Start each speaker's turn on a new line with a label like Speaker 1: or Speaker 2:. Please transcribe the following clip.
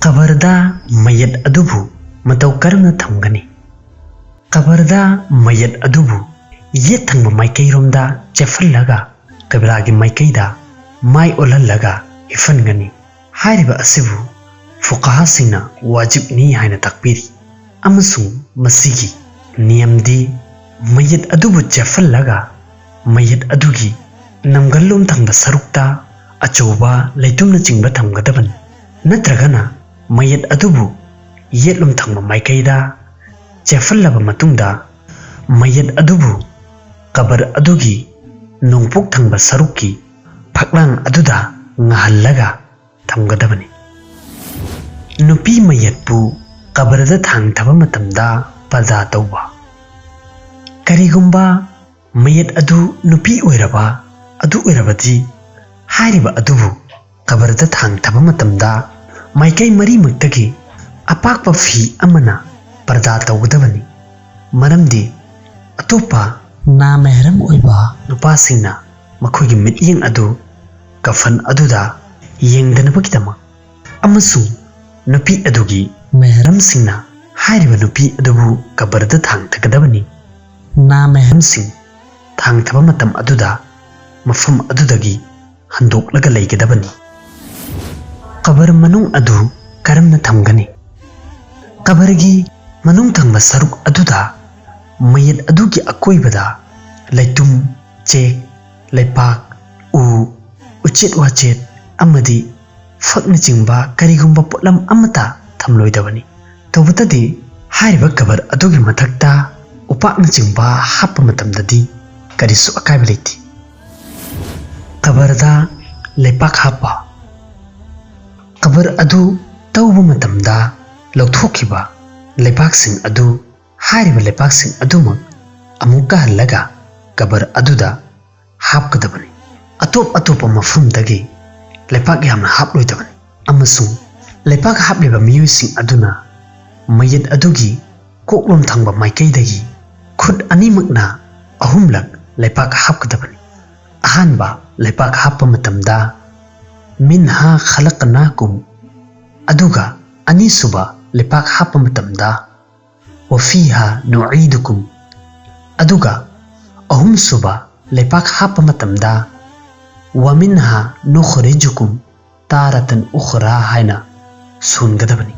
Speaker 1: ꯀꯕꯔꯗ ꯃꯌꯠ ꯑꯗꯨꯕꯨ ꯃꯇꯧ ꯀꯔꯝꯅ ꯊꯝꯒꯅꯤ? ꯀꯕꯔꯗ ꯃꯌꯠ ꯑꯗꯨꯕꯨ ꯌꯦꯠ ꯊꯪꯕ ꯃꯥꯏꯀꯩꯔꯣꯝꯗ ꯆꯦꯞꯍꯜꯂꯒ ꯀꯩꯕꯂꯥꯒꯤ ꯃꯥꯏꯀꯩꯗ ꯃꯥꯏ ꯑꯣꯜꯍꯜꯂꯒ ꯍꯤꯞꯍꯟꯒꯅꯤ꯫ ꯍꯥꯏꯔꯤꯕ ꯑꯁꯤꯕꯨ ꯐꯨꯀꯥꯍꯥꯁꯤꯡꯅ ꯋꯥꯖꯤꯕꯅꯤ ꯍꯥꯏꯅ ꯇꯥꯛꯄꯤꯔꯤ ꯑꯃꯁꯨꯡ ꯃꯁꯤꯒꯤ ꯅꯤꯌꯝꯗꯤ ꯃꯌꯠ ꯑꯗꯨꯕꯨ ꯆꯦꯞꯍꯜꯂꯒ ꯃꯌꯠ ꯑꯗꯨꯒꯤ ꯅꯝꯒꯜꯂꯣꯝ ꯊꯪꯕ ꯁꯔꯨꯛꯇ ꯑꯆꯧꯕ ꯂꯩꯇꯨꯝꯅꯆꯤꯡꯕ ꯊꯝꯒꯗꯕꯅꯤ, ꯅꯠꯇ꯭ꯔꯒꯅ ꯃꯌꯠ ꯑꯗꯨꯕꯨ ꯌꯦꯠꯂꯣꯝ ꯊꯪꯕ ꯃꯥꯏꯀꯩꯗ ꯆꯦꯞꯍꯜꯂꯕ ꯃꯇꯨꯡꯗ ꯃꯌꯠ ꯑꯗꯨꯕꯨ ꯀꯕꯔ ꯑꯗꯨꯒꯤ ꯅꯣꯡꯄꯣꯛ ꯊꯪꯕ ꯁꯔꯨꯛꯀꯤ ꯐꯛꯂꯥꯡ ꯑꯗꯨꯗ ꯉꯥꯍꯜꯂꯒ ꯊꯝꯒꯗꯕꯅꯤ꯫ ꯅꯨꯄꯤ ꯃꯌꯠꯄꯨ ꯀꯕꯔꯗ ꯊꯥꯡꯊꯕ ꯃꯇꯝꯗ ꯄꯔꯗꯥ ꯇꯧꯕ꯫ ꯀꯔꯤꯒꯨꯝꯕ ꯃꯌꯠ ꯑꯗꯨ ꯅꯨꯄꯤ ꯑꯣꯏꯔꯕꯗꯤ ꯍꯥꯏꯔꯤꯕ ꯑꯗꯨꯕꯨ ꯀꯕꯔꯗ ꯊꯥꯡꯊꯕ ꯃꯇꯝꯗ ꯃꯥꯏꯀꯩ ꯃꯔꯤꯃꯛꯇꯒꯤ ꯑꯄꯥꯛꯄ ꯐꯤ ꯑꯃꯅ ꯄꯔꯗꯥ ꯇꯧꯒꯗꯕꯅꯤ, ꯃꯔꯝꯗꯤ ꯑꯇꯣꯞꯄ ꯅꯥꯃꯦꯍꯔꯝ ꯑꯣꯏꯕ ꯅꯨꯄꯥꯁꯤꯡꯅ ꯃꯈꯣꯏꯒꯤ ꯃꯤꯠꯌꯦꯡ ꯑꯗꯨ ꯀꯐꯟ ꯑꯗꯨꯗ ꯌꯦꯡꯗꯅꯕꯒꯤꯗꯃꯛ, ꯑꯃꯁꯨꯡ ꯅꯨꯄꯤ ꯑꯗꯨꯒꯤ ꯃꯦꯍꯔꯝꯁꯤꯡꯅ ꯍꯥꯏꯔꯤꯕ ꯅꯨꯄꯤ ꯑꯗꯨꯕꯨ ꯀꯕꯔꯗ ꯊꯥꯡꯊꯒꯗꯕꯅꯤ꯫ ꯅꯥꯃꯦꯍꯔꯝꯁꯤꯡ ꯊꯥꯡꯊꯕ ꯃꯇꯝ ꯑꯗꯨꯗ ꯃꯐꯝ ꯑꯗꯨꯗꯒꯤ ꯍꯟꯗꯣꯛꯂꯒ ꯂꯩꯒꯗꯕꯅꯤ꯫ ꯀꯕꯔ ꯃꯅꯨꯡ ꯑꯗꯨ ꯀꯔꯝꯅ ꯊꯝꯒꯅꯤ? ꯀꯕꯔꯒꯤ ꯃꯅꯨꯡ ꯊꯪꯕ ꯁꯔꯨꯛ ꯑꯗꯨꯗ ꯃꯌꯠ ꯑꯗꯨꯒꯤ ꯑꯀꯣꯏꯕꯗ ꯂꯩꯇꯨꯝ, ꯆꯦꯛ, ꯂꯩꯄꯥꯛ, ꯎ, ꯎꯆꯦꯠ ꯋꯥꯆꯦꯠ ꯑꯃꯗꯤ ꯐꯛꯅꯆꯤꯡꯕ ꯀꯔꯤꯒꯨꯝꯕ ꯄꯣꯠꯂꯝ ꯑꯃꯠꯇ ꯊꯝꯂꯣꯏꯗꯕꯅꯤ꯫ ꯇꯧꯕꯇꯗꯤ ꯍꯥꯏꯔꯤꯕ ꯀꯕꯔ ꯑꯗꯨꯒꯤ ꯃꯊꯛꯇ ꯎꯄꯥꯛꯅꯆꯤꯡꯕ ꯍꯥꯞꯄ ꯃꯇꯝꯗꯗꯤ ꯀꯔꯤꯁꯨ ꯑꯀꯥꯏꯕ ꯂꯩꯇꯦ꯫ ꯀꯕꯔꯗ ꯂꯩꯄꯥꯛ ꯍꯥꯞꯄ꯫ ꯀꯕꯔ ꯑꯗꯨ ꯇꯧꯕ ꯃꯇꯝꯗ ꯂꯧꯊꯣꯛꯈꯤꯕ ꯂꯩꯄꯥꯛꯁꯤꯡ ꯑꯗꯨ ꯍꯥꯏꯔꯤꯕ ꯂꯩꯄꯥꯛꯁꯤꯡ ꯑꯗꯨꯃꯛ ꯑꯃꯨꯛꯀ ꯍꯜꯂꯒ ꯀꯕꯔ ꯑꯗꯨꯗ ꯍꯥꯞꯀꯗꯕꯅꯤ꯫ ꯑꯇꯣꯞ ꯑꯇꯣꯞꯄ ꯃꯐꯝꯗꯒꯤ ꯂꯩꯄꯥꯛ ꯌꯥꯝꯅ ꯍꯥꯞꯂꯣꯏꯗꯕꯅꯤ, ꯑꯃꯁꯨꯡ ꯂꯩꯄꯥꯛ ꯍꯥꯞꯂꯤꯕ ꯃꯤꯑꯣꯏꯁꯤꯡ ꯑꯗꯨꯅ ꯃꯌꯠ ꯑꯗꯨꯒꯤ ꯀꯣꯛꯂꯣꯝ ꯊꯪꯕ ꯃꯥꯏꯀꯩꯗꯒꯤ ꯈꯨꯠ ꯑꯅꯤꯃꯛꯅ 3ꯂꯛ ꯂꯩꯄꯥꯛ ꯍꯥꯞꯀꯗꯕꯅꯤ꯫ ꯑꯍꯥꯟꯕ ꯂꯩꯄꯥꯛ ꯍꯥꯞꯄ ꯃꯇꯝꯗ ꯃꯤꯟꯍꯥ ꯈꯂꯛꯅꯥꯀꯨꯝ, ꯑꯗꯨꯒ ꯑꯅꯤꯁꯨꯕ ꯂꯩꯄꯥꯛ ꯍꯥꯞꯄ ꯃꯇꯝꯗ ꯋꯐꯤꯍꯥ ꯅꯨꯏꯗꯨꯀꯨꯝ, ꯑꯗꯨꯒ ꯑꯍꯨꯝꯁꯨꯕ ꯂꯩꯄꯥꯛ ꯍꯥꯞꯄ ꯃꯇꯝꯗ ꯋꯃꯤꯟꯍꯥ ꯅꯨꯈ꯭ꯔꯤꯖꯨꯀꯨꯝ ꯇꯥꯔꯥꯇꯟ ꯎꯈ꯭ꯔꯥ ꯍꯥꯏꯅ ꯁꯣꯟꯒꯗꯕꯅꯤ꯫